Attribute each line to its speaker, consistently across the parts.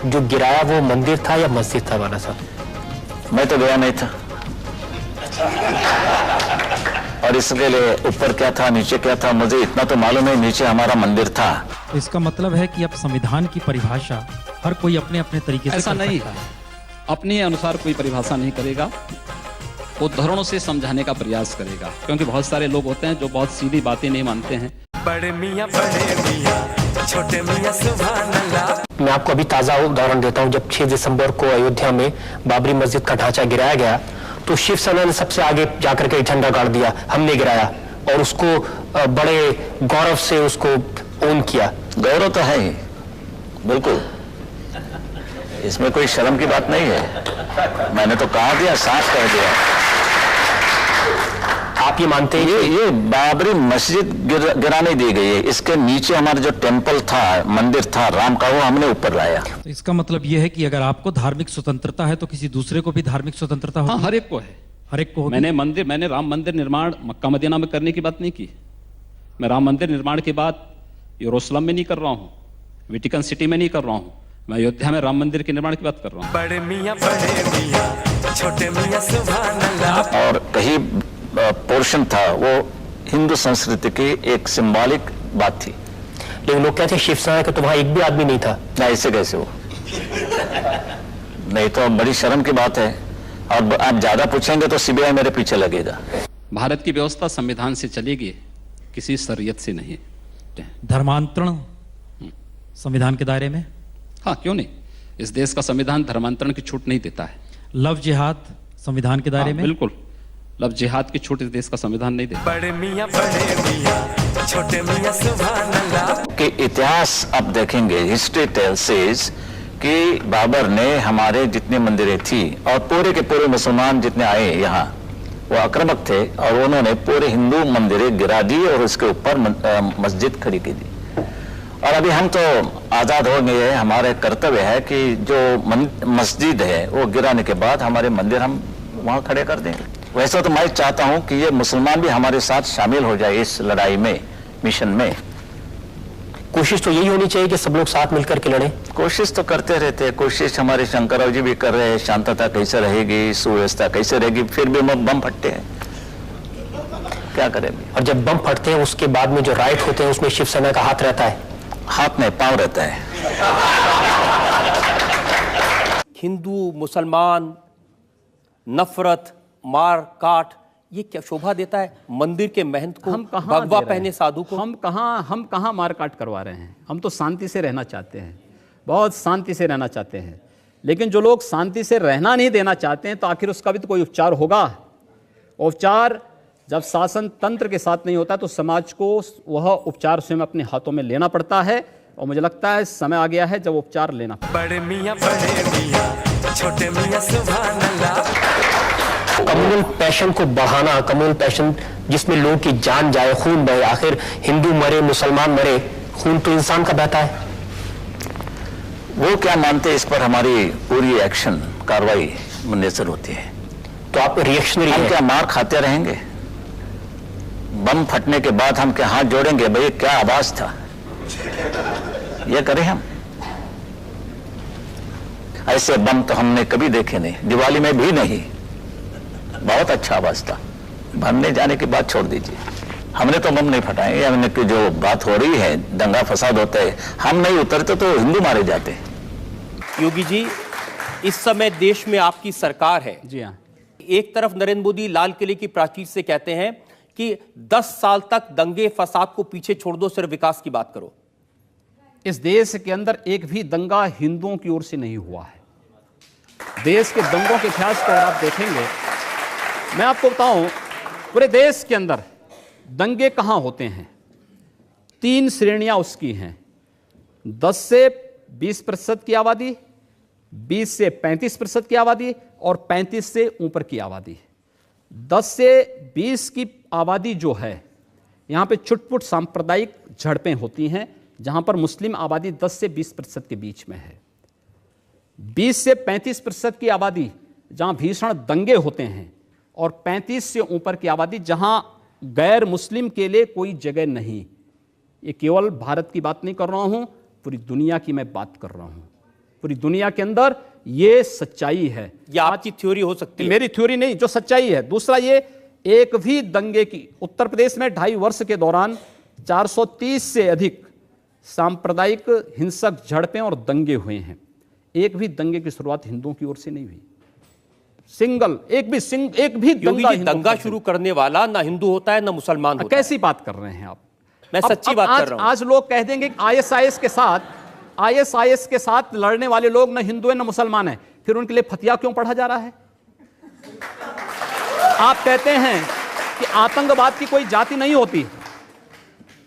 Speaker 1: जो गिराया वो मंदिर था या मस्जिद था वाला साहब?
Speaker 2: मैं तो गया नहीं था, और इसके लिए ऊपर क्या था नीचे क्या था मुझे इतना तो मालूम है, नीचे हमारा मंदिर था।
Speaker 3: इसका मतलब है कि अब संविधान की परिभाषा हर कोई अपने अपने तरीके से
Speaker 4: ऐसा नहीं है, अपने अनुसार कोई परिभाषा नहीं करेगा, उदाहरणों से समझाने का प्रयास करेगा, क्योंकि बहुत सारे लोग होते हैं जो बहुत सीधी बातें नहीं मानते हैं।
Speaker 5: बड़े मियां छोटे मियां सुभान अल्लाह।
Speaker 1: मैं आपको अभी ताजा उदाहरण देता हूं। जब 6 दिसंबर को अयोध्या में बाबरी मस्जिद का ढांचा गिराया गया तो शिवसेना ने सबसे आगे जाकर के झंडा गाड़ दिया, हमने गिराया, और उसको बड़े गौरव से उसको ओन किया।
Speaker 2: गौरव तो है ही, बिल्कुल, इसमें कोई शर्म की बात नहीं है। मैंने तो कहा दिया, साफ कह दिया।
Speaker 1: आप ये मानते हैं
Speaker 2: ये बाबरी मस्जिद गिराने दी गई है, इसके नीचे हमारा जो टेंपल था, मंदिर था राम का, वो हमने ऊपर लाया।
Speaker 3: तो इसका मतलब ये है कि अगर आपको धार्मिक स्वतंत्रता है तो किसी दूसरे को भी धार्मिक स्वतंत्रता होगी?
Speaker 4: हाँ, हर एक को है,
Speaker 3: हर एक को होगी।
Speaker 4: मैंने राम मंदिर निर्माण मक्का मदीना में करने की बात नहीं की। मैं राम मंदिर निर्माण की बात यरूशलेम में नहीं कर रहा हूँ, वेटिकन सिटी में नहीं कर रहा हूँ, मैं अयोध्या में राम मंदिर के निर्माण की बात कर रहा हूँ।
Speaker 5: बड़े मियां छोटे मियां सुभान अल्लाह।
Speaker 2: और कहीं पोर्शन था वो हिंदू संस्कृति की एक सिंबॉलिक बात थी।
Speaker 1: लेकिन लोग कहते हैं शिवसेना के तो वहां एक भी आदमी नहीं था।
Speaker 2: ना, ऐसे कैसे हो? नहीं तो बड़ी शर्म की बात है, और आप ज्यादा पूछेंगे तो सीबीआई मेरे पीछे लगेगा।
Speaker 4: भारत की व्यवस्था संविधान से चलेगी, किसी शरीयत से नहीं।
Speaker 3: धर्मांतरण संविधान के दायरे में?
Speaker 4: हाँ, क्यों नहीं, इस देश का संविधान धर्मांतरण की छूट नहीं देता है।
Speaker 3: लव जिहाद संविधान के दायरे में?
Speaker 4: बिल्कुल, लव जिहाद की छूट इस देश का संविधान नहीं देता।
Speaker 5: बड़े मियां छोटे मियां सुभान अल्लाह।
Speaker 2: कि इतिहास आप देखेंगे, हिस्ट्री टेल्स सेज कि बाबर ने हमारे जितने मंदिरें थी और पूरे के पूरे मुसलमान जितने आए यहाँ, वो आक्रामक थे और उन्होंने पूरे हिंदू मंदिरें गिरा दी और उसके ऊपर मस्जिद खड़ी की दी। और अभी हम तो आजाद हो गए हैं, हमारे कर्तव्य है कि जो मस्जिद है वो गिराने के बाद हमारे मंदिर हम वहां खड़े कर देंगे। वैसा तो मैं चाहता हूं कि ये मुसलमान भी हमारे साथ शामिल हो जाए इस लड़ाई में, मिशन में।
Speaker 1: कोशिश तो यही होनी चाहिए कि सब लोग साथ मिलकर के लड़ें।
Speaker 2: कोशिश तो करते रहते हैं, कोशिश हमारे शंकरराव जी भी कर रहे हैं, शांतता कैसे रहेगी, सुव्यवस्था कैसे रहेगी, फिर भी बम फटते हैं, क्या करेंगे।
Speaker 1: और जब बम फटते हैं उसके बाद में जो राइट होते हैं उसमें शिवसेना का हाथ रहता है?
Speaker 2: हाथ में पांव रहता है।
Speaker 6: हिंदू मुसलमान नफरत मार काट, ये क्या शोभा देता है मंदिर के महंत को, भगवा पहने साधु को?
Speaker 4: हम कहाँ मार काट करवा रहे हैं? हम तो शांति से रहना चाहते हैं, बहुत शांति से रहना चाहते हैं। लेकिन जो लोग शांति से रहना नहीं देना चाहते हैं तो आखिर उसका भी तो कोई उपचार होगा। उपचार जब शासन तंत्र के साथ नहीं होता तो समाज को वह उपचार स्वयं अपने हाथों में लेना पड़ता है, और मुझे लगता है समय आ गया है जब उपचार लेना।
Speaker 5: बड़े मियां छोटे मियां सुभान अल्लाह।
Speaker 1: कम्युनल पैशन को बढ़ाना, कम्युनल पैशन जिसमें लोगों की जान जाए, खून बहे, आखिर हिंदू मरे मुसलमान मरे, खून तो इंसान का बहता है।
Speaker 2: वो क्या मानते, इस पर हमारी पूरी एक्शन कार्रवाई मुनसर होती है।
Speaker 1: तो आप रिएक्शनरी
Speaker 2: हम
Speaker 1: हैं?
Speaker 2: क्या मार खाते रहेंगे? बम फटने के बाद हम क्या हाथ जोड़ेंगे, भाई क्या आवाज था, ये करें हम? ऐसे बम तो हमने कभी देखे नहीं, दिवाली में भी नहीं। बहुत अच्छा आवाज था, भरने जाने की बात छोड़ दीजिए, हमने तो बम नहीं फटाए। हमने की जो बात हो रही है, दंगा फसाद होता है, हम नहीं उतरते तो हिंदू मारे जाते।
Speaker 6: योगी जी, इस समय देश में आपकी सरकार है।
Speaker 4: जी हाँ।
Speaker 6: एक तरफ नरेंद्र मोदी लाल किले की प्राचीर से कहते हैं कि 10 साल तक दंगे फसाद को पीछे छोड़ दो, सिर्फ विकास की बात करो।
Speaker 4: इस देश के अंदर एक भी दंगा हिंदुओं की ओर से नहीं हुआ है। देश के दंगों के इतिहास को अगर आप देखेंगे, मैं आपको बताऊं, पूरे देश के अंदर दंगे कहां होते हैं? 3 श्रेणियां उसकी हैं। 10 से 20% की आबादी, 20 से 35% की आबादी और 35 से ऊपर की आबादी। 10 से 20 की आबादी जो है, यहाँ पे छुटपुट सांप्रदायिक झड़पें होती हैं, जहाँ पर मुस्लिम आबादी 10 से 20% के बीच में है। 20 से 35% की आबादी जहाँ भीषण दंगे होते हैं, और 35 से ऊपर की आबादी जहाँ गैर मुस्लिम के लिए कोई जगह नहीं। ये केवल भारत की बात नहीं कर रहा हूँ, पूरी दुनिया की मैं बात कर रहा हूँ। पूरी दुनिया के अंदर ये सच्चाई है।
Speaker 6: ये आपकी थ्योरी हो सकती है,
Speaker 4: मेरी थ्योरी नहीं, जो सच्चाई है। दूसरा, ये एक भी दंगे की, उत्तर प्रदेश में 2.5 वर्ष के दौरान 430 से अधिक सांप्रदायिक हिंसक झड़पें और दंगे हुए हैं। एक भी दंगे की शुरुआत हिंदुओं की ओर से नहीं हुई। एक भी
Speaker 6: दंगा शुरू करने वाला ना हिंदू होता है ना मुसलमान होता है।
Speaker 4: कैसी बात कर रहे हैं आप?
Speaker 6: मैं सच्ची बात कर रहा हूं।
Speaker 4: आज लोग कह देंगे आईएसआईएस के साथ लड़ने वाले लोग ना हिंदू है ना मुसलमान है, फिर उनके लिए फतिया क्यों पढ़ा जा रहा है? आप कहते हैं कि आतंकवाद की कोई जाति नहीं होती,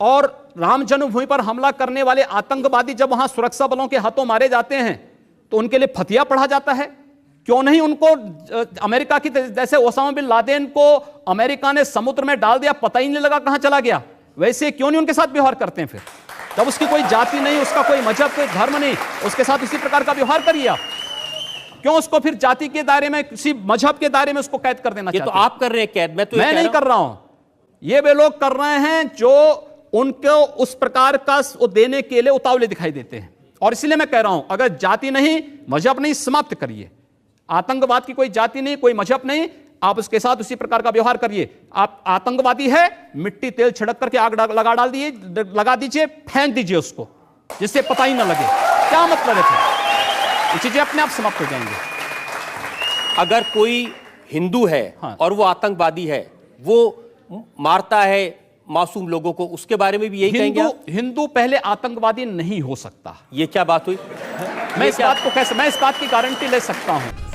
Speaker 4: और राम जन्मभूमि पर हमला करने वाले आतंकवादी जब वहां सुरक्षा बलों के हाथों मारे जाते हैं तो उनके लिए फतिया पढ़ा जाता है। क्यों नहीं उनको अमेरिका की, जैसे ओसामा बिन लादेन को अमेरिका ने समुद्र में डाल दिया, पता ही नहीं लगा कहां चला गया, वैसे क्यों नहीं उनके साथ व्यवहार करते हैं? फिर जब उसकी कोई जाति नहीं, उसका कोई मजहब, कोई धर्म नहीं, उसके साथ इसी प्रकार का व्यवहार करिए आप। क्यों उसको फिर जाति के दायरे में, किसी मजहब के दायरे में उसको कैद कर देना?
Speaker 6: ये तो आप कर रहे हैं कैद,
Speaker 4: मैं नहीं कर रहा हूं। ये वे लोग कर रहे हैं जो उनको उस प्रकार का देने के लिए उतावले दिखाई देते हैं। और इसलिए मैं कह रहा हूं, अगर जाति नहीं, मजहब नहीं, समाप्त करिए। आतंकवाद की कोई जाति नहीं, कोई मजहब नहीं, आप उसके साथ उसी प्रकार का व्यवहार करिए। आप आतंकवादी है, मिट्टी तेल छिड़क करके आग लगा दीजिए, फेंक दीजिए उसको, जिससे पता ही ना लगे। क्या मतलब है? ये चीजें अपने आप समाप्त हो जाएंगे।
Speaker 6: अगर कोई हिंदू है
Speaker 4: हाँ,
Speaker 6: और वो आतंकवादी है, वो मारता है मासूम लोगों को, उसके बारे में भी यही कहेंगे आप?
Speaker 4: हिंदू पहले आतंकवादी नहीं हो सकता।
Speaker 6: ये क्या बात हुई?
Speaker 4: मैं इस बात की गारंटी ले सकता हूं।